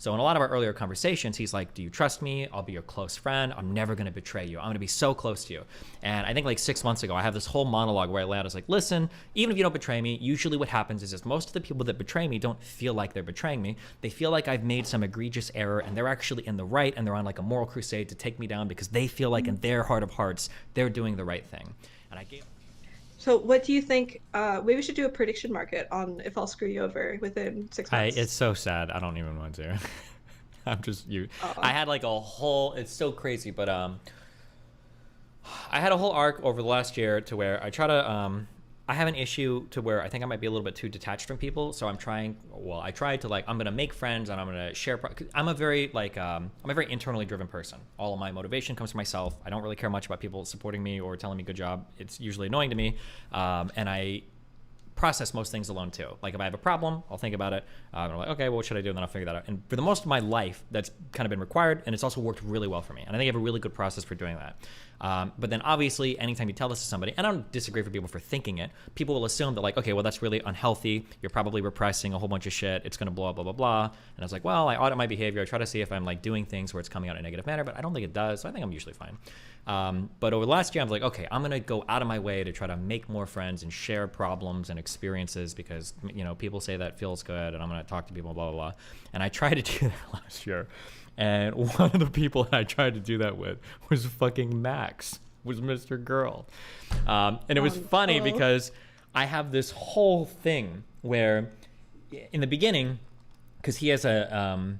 So in a lot of our earlier conversations, he's like, do you trust me? I'll be your close friend. I'm never going to betray you. I'm going to be so close to you. And I think like 6 months ago, I have this whole monologue where I lay out, I was like, listen, even if you don't betray me, usually what happens is most of the people that betray me don't feel like they're betraying me. They feel like I've made some egregious error and they're actually in the right and they're on like a moral crusade to take me down because they feel like in their heart of hearts, they're doing the right thing. And I gave... So what do you think? Maybe we should do a prediction market on if I'll screw you over within 6 months. It's so sad. I don't even want to. I'm just you. I Uh, had like a whole. It's so crazy, but I had a whole arc over the last year to where I try to I have an issue to where I think I might be a little bit too detached from people. So I'm trying. Well, I tried to like I'm gonna make friends and I'm gonna share. I'm a very like I'm a very internally driven person. All of my motivation comes from myself. I don't really care much about people supporting me or telling me good job. It's usually annoying to me, and I process most things alone too. Like if I have a problem, I'll think about it. I'm like, okay, well, what should I do? And then I'll figure that out. And for the most of my life, that's kind of been required, and it's also worked really well for me. And I think I have a really good process for doing that. But then obviously, anytime you tell this to somebody, and I don't disagree for people for thinking it, people will assume that like, okay, well, that's really unhealthy. You're probably repressing a whole bunch of shit. It's going to blow up, blah, blah, blah. And I was like, well, I audit my behavior. I try to see if I'm like doing things where it's coming out in a negative manner, but I don't think it does. So I think I'm usually fine. But over the last year, I was like, okay, I'm going to go out of my way to try to make more friends and share problems and experiences because, you know, people say that feels good and I'm going to talk to people, blah, blah, blah. And I tried to do that last year. And one of the people that I tried to do that with was fucking Max, was Mr. Girl. And it was funny because I have this whole thing where in the beginning, because he has a,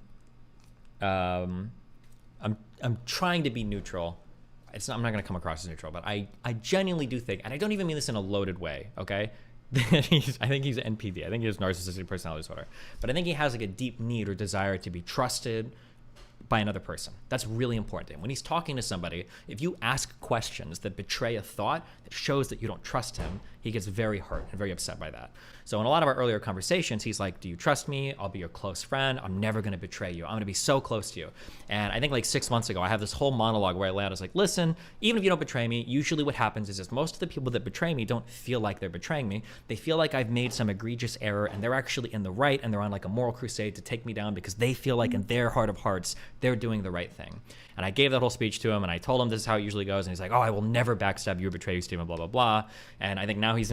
I'm trying to be neutral. I'm not going to come across as neutral, but I genuinely do think, and I don't even mean this in a loaded way, okay? I think he's NPD. I think he has narcissistic personality disorder. But I think he has like a deep need or desire to be trusted by another person. That's really important to him. When he's talking to somebody, if you ask questions that betray a thought that shows that you don't trust him, he gets very hurt and very upset by that. So in a lot of our earlier conversations, he's like, do you trust me? I'll be your close friend. I'm never going to betray you. I'm going to be so close to you. And I think like 6 months ago, I have this whole monologue where I lay out, I was like, listen, even if you don't betray me, usually what happens is most of the people that betray me don't feel like they're betraying me. They feel like I've made some egregious error and they're actually in the right and they're on like a moral crusade to take me down because they feel like in their heart of hearts, they're doing the right thing. And I gave that whole speech to him and I told him this is how it usually goes. And he's like, oh, I will never backstab you or betray you, Stephen, blah, blah, blah. And I think now he's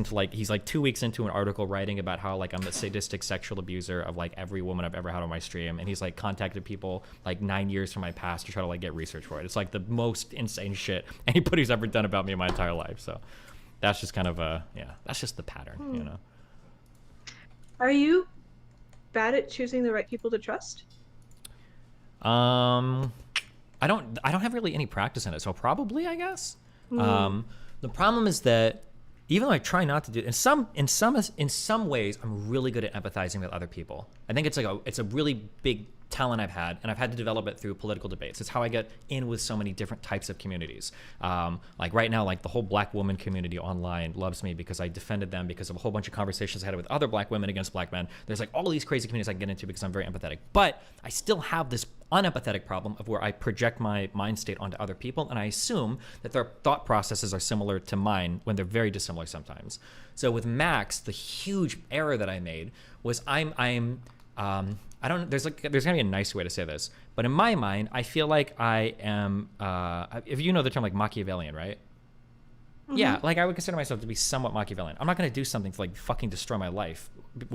like 2 weeks into an article writing about how like I'm a sadistic sexual abuser of like every woman I've ever had on my stream. And he's like contacted people like 9 years from my past to try to like get research for it. It's like the most insane shit anybody's ever done about me in my entire life. So that's just kind of that's just the pattern, you know? are you bad at choosing the right people to trust? I don't have really any practice in it, so probably, I guess. The problem is that even though I try not to do it, in some ways, I'm really good at empathizing with other people. I think it's a really big talent I've had, and I've had to develop it through political debates. It's how I get in with so many different types of communities. Like right now, like the whole black woman community online loves me because I defended them because of a whole bunch of conversations I had with other black women against black men. There's like all these crazy communities I can get into because I'm very empathetic. But I still have this unempathetic problem of where I project my mind state onto other people, and I assume that their thought processes are similar to mine when they're very dissimilar sometimes. So with Max, the huge error that I made was I don't. There's gonna be a nice way to say this, but in my mind, I feel like I am. If you know the term like Machiavellian, right? Yeah, like I would consider myself to be somewhat Machiavellian. I'm not going to do something to like fucking destroy my life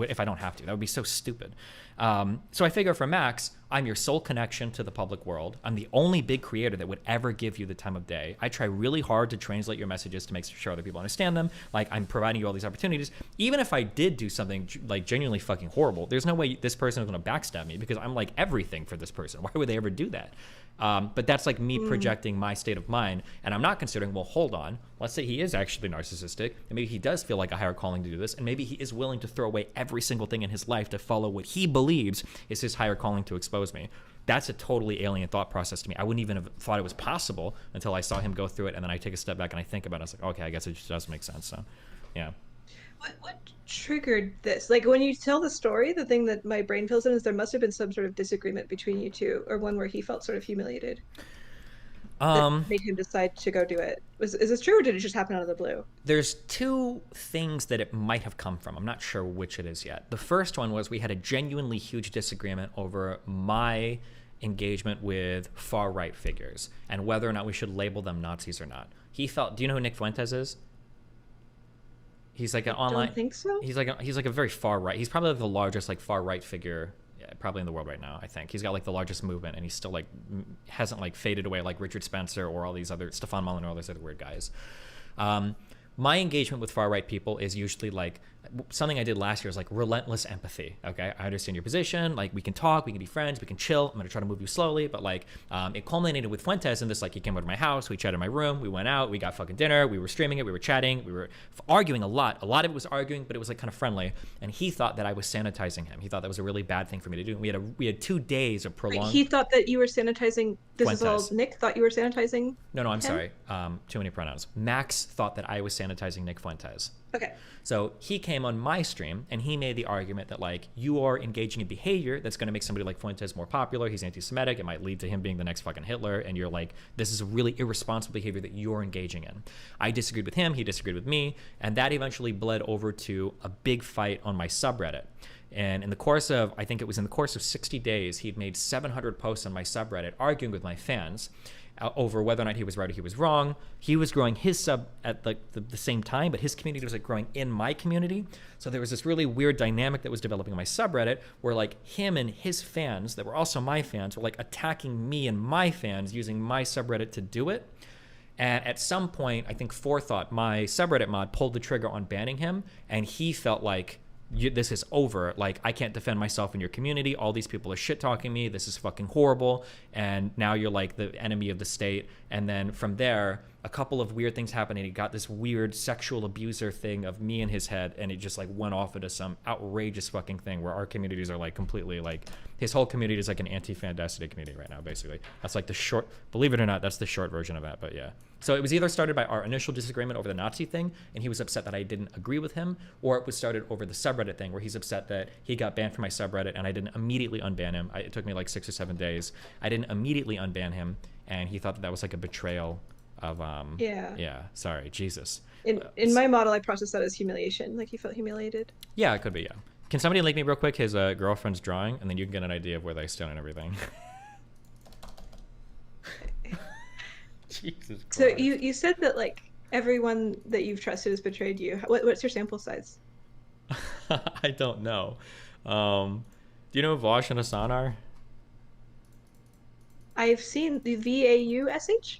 if I don't have to. That would be so stupid. So I figure for Max, I'm your sole connection to the public world. I'm the only big creator that would ever give you the time of day. I try really hard to translate your messages to make sure other people understand them. Like I'm providing you all these opportunities. Even if I did do something like genuinely fucking horrible, there's no way this person is going to backstab me because I'm like everything for this person. Why would they ever do that? But that's like me projecting my state of mind, and I'm not considering, well, hold on, let's say he is actually narcissistic, and maybe he does feel like a higher calling to do this, and maybe he is willing to throw away every single thing in his life to follow what he believes is his higher calling to expose me. That's a totally alien thought process to me. I wouldn't even have thought it was possible until I saw him go through it, and then I take a step back and I think about it. I was like, okay, I guess it just does make sense. So, yeah. What triggered this? Like when you tell the story, the thing that my brain fills in is there must have been some sort of disagreement between you two, or one where he felt sort of humiliated. that Um, made him decide to go do it? Is this true, or did it just happen out of the blue? there's two things that it might have come from. I'm not sure which it is yet. The first one was we had a genuinely huge disagreement over my engagement with far right figures and whether or not we should label them Nazis or not. He felt. Do you know who Nick Fuentes is? He's like an online. Don't think so. He's like a very far right. He's probably like the largest like far right figure, yeah, probably in the world right now. I think he's got like the largest movement, and he's still like hasn't like faded away like Richard Spencer or all these other Stefan Molyneux, all those other weird guys. My engagement with far right people is usually like something I did last year is like relentless empathy. Okay, I understand your position. Like we can talk, we can be friends, we can chill. I'm gonna try to move you slowly, but like it culminated with Fuentes and this like he came over to my house, we chatted in my room, we went out, we got fucking dinner, we were streaming it, we were chatting, we were arguing a lot. A lot of it was arguing, but it was like kind of friendly. And he thought that I was sanitizing him. He thought that was a really bad thing for me to do. We had 2 days of prolonged. He thought that you were sanitizing. This Fuentes. is all Nick thought you were sanitizing. No, I'm him? sorry. Too many pronouns. Max thought that I was sanitizing Nick Fuentes. Okay. So he came on my stream and he made the argument that like you are engaging in behavior that's going to make somebody like Fuentes more popular. He's anti-Semitic. It might lead to him being the next fucking Hitler. And you're like, this is a really irresponsible behavior that you're engaging in. I disagreed with him. He disagreed with me. And that eventually bled over to a big fight on my subreddit. And in the course of, I think it was in the course of 60 days, he'd made 700 posts on my subreddit arguing with my fans over whether or not he was right or he was wrong. He was growing his sub at like the same time, but his community was like growing in my community. So there was this really weird dynamic that was developing on my subreddit where like him and his fans that were also my fans were like attacking me and my fans using my subreddit to do it. And at some point, I think Forethought, my subreddit mod, pulled the trigger on banning him, and he felt like, this is over. Like, I can't defend myself in your community. All these people are shit talking me. This is fucking horrible. And now you're like the enemy of the state. And then from there, a couple of weird things happened, and he got this weird sexual abuser thing of me in his head, and it just like went off into some outrageous fucking thing where our communities are like completely like, his whole community is like an anti-Fandacity community right now, basically. That's like the short, believe it or not, that's the short version of that, but yeah. So it was either started by our initial disagreement over the Nazi thing, and he was upset that I didn't agree with him, or it was started over the subreddit thing where he's upset that he got banned from my subreddit and I didn't immediately unban him. It took me like 6 or 7 days. I didn't immediately unban him, and he thought that was like a betrayal of yeah, sorry, Jesus. In my model, I processed that as humiliation. Like he felt humiliated. Yeah, it could be. Yeah. Can somebody link me real quick his girlfriend's drawing, and then you can get an idea of where they stand and everything. Jesus Christ. So you said that like everyone that you've trusted has betrayed you. What's your sample size? I don't know. Do you know who Vosh and Hassan are? I've seen the VAUSH.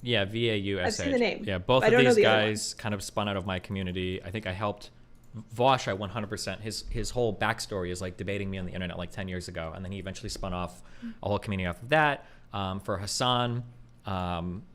Yeah, VAUSH. I've seen the name. Yeah, both I of don't know these the guys kind of spun out of my community. I think I helped Vosh. I 100%. His whole backstory is like debating me on the internet like 10 years ago, and then he eventually spun off a whole community off of that. For Hassan,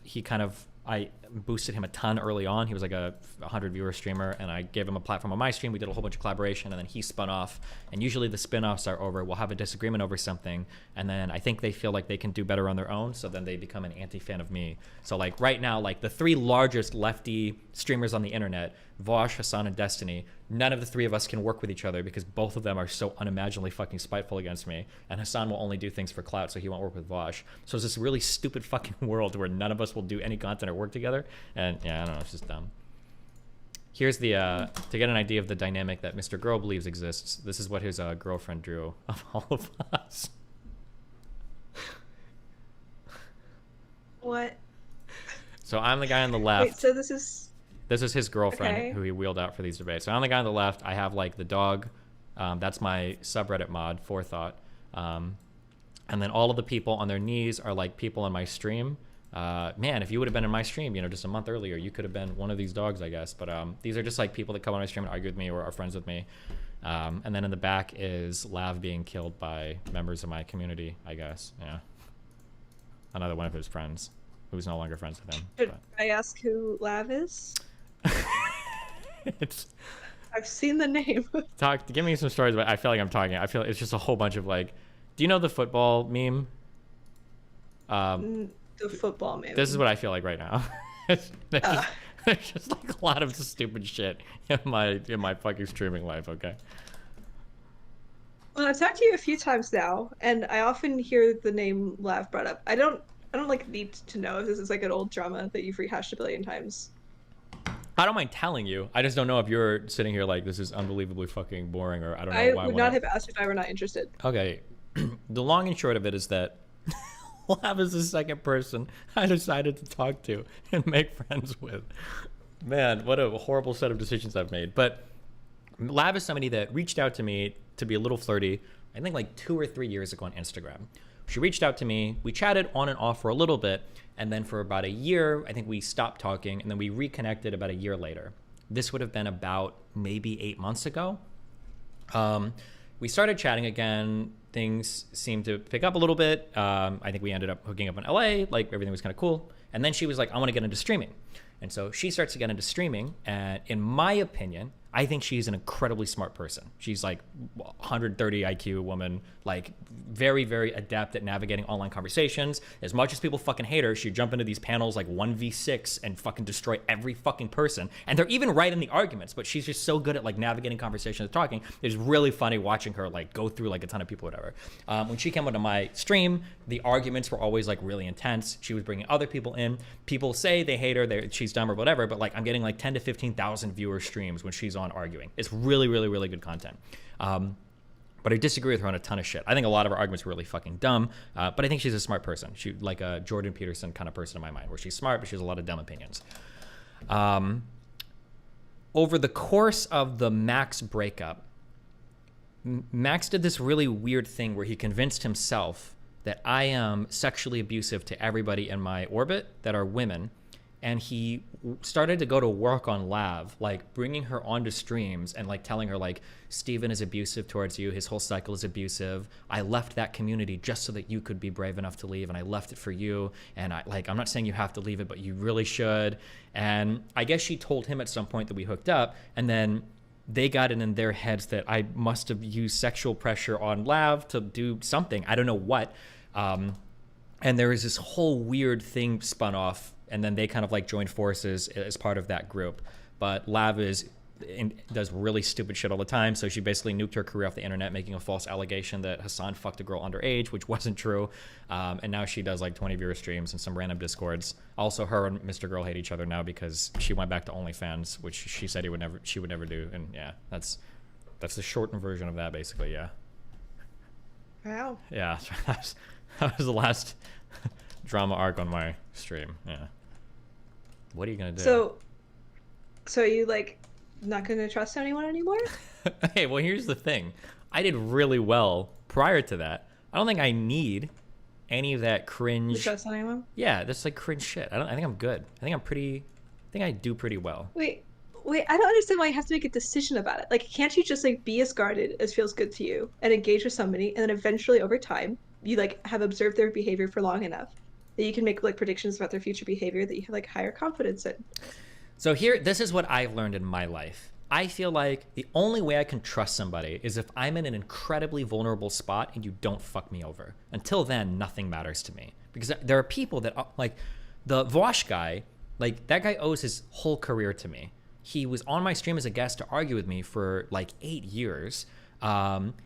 he kind of, I boosted him a ton early on. He was like a 100 viewer streamer, and I gave him a platform on my stream. We did a whole bunch of collaboration, and then he spun off. And usually the spin-offs are over. We'll have a disagreement over something, and then I think they feel like they can do better on their own, so then they become an anti-fan of me. So like right now, like the 3 largest lefty streamers on the internet, Vosh, Hassan, and Destiny, none of the 3 of us can work with each other because both of them are so unimaginably fucking spiteful against me. And Hassan will only do things for clout, so he won't work with Vosh. So it's this really stupid fucking world where none of us will do any content or work together. And yeah, I don't know, it's just dumb. Here's the, to get an idea of the dynamic that Mr. Girl believes exists, this is what his girlfriend drew of all of us. What? So I'm the guy on the left. Wait, so this is his girlfriend, okay, who he wheeled out for these debates. So I'm the guy on the left. I have like the dog. That's my subreddit mod, Forethought. And then all of the people on their knees are like people on my stream. Man, if you would have been in my stream, you know, just a month earlier, you could have been one of these dogs, I guess. But these are just like people that come on my stream and argue with me or are friends with me. And then in the back is Lav being killed by members of my community, I guess. Yeah. Another one of his friends who's no longer friends with him. Should I ask who Lav is? It's, I've seen the name. give me some stories, but I feel like I'm talking. I feel it's just a whole bunch of like, do you know the football meme? The football meme. This is what I feel like right now. There's just like a lot of stupid shit in my fucking streaming life. Okay. Well, I've talked to you a few times now, and I often hear the name Lav brought up. I don't I don't like need to know if this is like an old drama that you've rehashed a billion times. I don't mind telling you. I just don't know if you're sitting here like this is unbelievably fucking boring, or I don't know I why I would want not to. have asked if I were not interested. Okay, the long and short of it is that Lav is the second person I decided to talk to and make friends with. Man, what a horrible set of decisions I've made. But Lav is somebody that reached out to me to be a little flirty, I think like 2 or 3 years ago on Instagram. She reached out to me. We chatted on and off for a little bit. And then for about a year, I think we stopped talking. And then we reconnected about a year later. This would have been about maybe 8 months ago. We started chatting again. Things seemed to pick up a little bit. I think we ended up hooking up in LA. Like everything was kind of cool. And then she was like, I want to get into streaming. And so she starts to get into streaming. And in my opinion, I think she's an incredibly smart person. She's like 130 IQ woman, like very, very adept at navigating online conversations. As much as people fucking hate her, she'd jump into these panels like 1v6 and fucking destroy every fucking person. And they're even right in the arguments, but she's just so good at like navigating conversations and talking. It's really funny watching her like go through like a ton of people, whatever. When she came onto my stream, the arguments were always like really intense. She was bringing other people in. People say they hate her, she's dumb or whatever, but like I'm getting like 10 to 15,000 viewer streams when she's on arguing. It's really, really, really good content. But I disagree with her on a ton of shit. I think a lot of her arguments were really fucking dumb, but I think she's a smart person. She's like a Jordan Peterson kind of person in my mind, where she's smart, but she has a lot of dumb opinions. Over the course of the Max breakup, Max did this really weird thing where he convinced himself that I am sexually abusive to everybody in my orbit that are women. And he started to go to work on Lav, like bringing her onto streams and like telling her like, Steven is abusive towards you. His whole cycle is abusive. I left that community just so that you could be brave enough to leave. And I left it for you. And I'm not saying you have to leave it, but you really should. And I guess she told him at some point that we hooked up, and then they got it in their heads that I must have used sexual pressure on Lav to do something. I don't know what. And there was this whole weird thing spun off, and then they kind of like joined forces as part of that group. But Lav does really stupid shit all the time. So she basically nuked her career off the internet, making a false allegation that Hassan fucked a girl underage, which wasn't true. And now she does like 20 viewer streams and some random discords. Also, her and Mr. Girl hate each other now because she went back to OnlyFans, which she said she would never do. And yeah, that's the shortened version of that, basically. Yeah. Wow. Yeah, that was the last drama arc on my stream. Yeah. What are you gonna do? So are you like not gonna trust anyone anymore? Hey, well, here's the thing. I did really well prior to that. I don't think I need any of that cringe. You trust anyone? Yeah, that's like cringe shit. I think I'm good. I think I do pretty well. Wait, I don't understand why you have to make a decision about it. Like, can't you just like be as guarded as feels good to you and engage with somebody, and then eventually over time you like have observed their behavior for long enough that you can make like predictions about their future behavior that you have like higher confidence in? So this is what I've learned in my life. I feel like the only way I can trust somebody is if I'm in an incredibly vulnerable spot and you don't fuck me over. Until then, nothing matters to me. Because there are people that, like the Vosh guy, like that guy owes his whole career to me. He was on my stream as a guest to argue with me for like 8 years.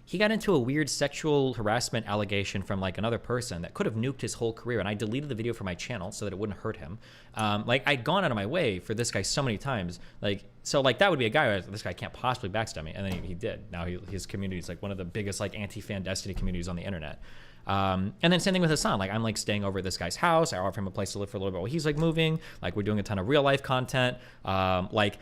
He got into a weird sexual harassment allegation from like another person that could have nuked his whole career, and I deleted the video from my channel so that it wouldn't hurt him. Like I'd gone out of my way for this guy so many times, like that would be a guy who, this guy can't possibly backstab me, and then he did. Now his community is like one of the biggest like anti-fan Destiny communities on the internet. And then same thing with Hassan. Like I'm like staying over at this guy's house. I offer him a place to live for a little bit while he's like moving. Like we're doing a ton of real life content. Like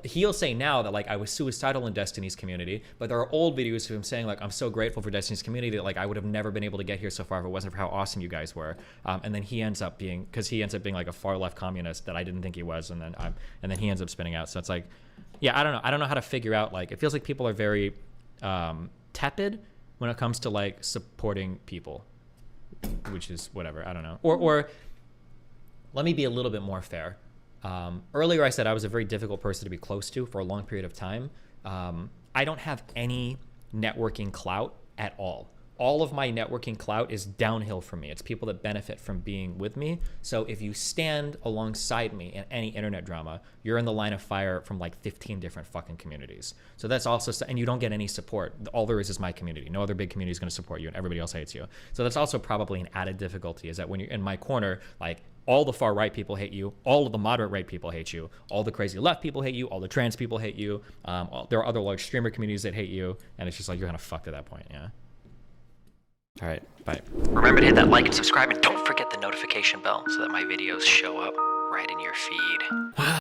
he'll say now that like I was suicidal in Destiny's community, but there are old videos of him saying like I'm so grateful for Destiny's community that like I would have never been able to get here so far if it wasn't for how awesome you guys were. And then he ends up being like a far left communist that I didn't think he was, and then he ends up spinning out. So it's like, yeah, I don't know how to figure out, like it feels like people are very tepid when it comes to like supporting people, which is whatever, I don't know. Or let me be a little bit more fair. Earlier I said I was a very difficult person to be close to for a long period of time. I don't have any networking clout at all. all of my networking clout is downhill from me. It's people that benefit from being with me. So if you stand alongside me in any internet drama, you're in the line of fire from like 15 different fucking communities. So that's also, and you don't get any support. All there is my community. No other big community is going to support you, and everybody else hates you. So that's also probably an added difficulty, is that when you're in my corner, like, all the far right people hate you, all of the moderate right people hate you, all the crazy left people hate you, all the trans people hate you, there are other large streamer communities that hate you, and it's just like, you're kind of fucked at that point. Yeah. All right, bye. Remember to hit that like and subscribe, and don't forget the notification bell so that my videos show up right in your feed.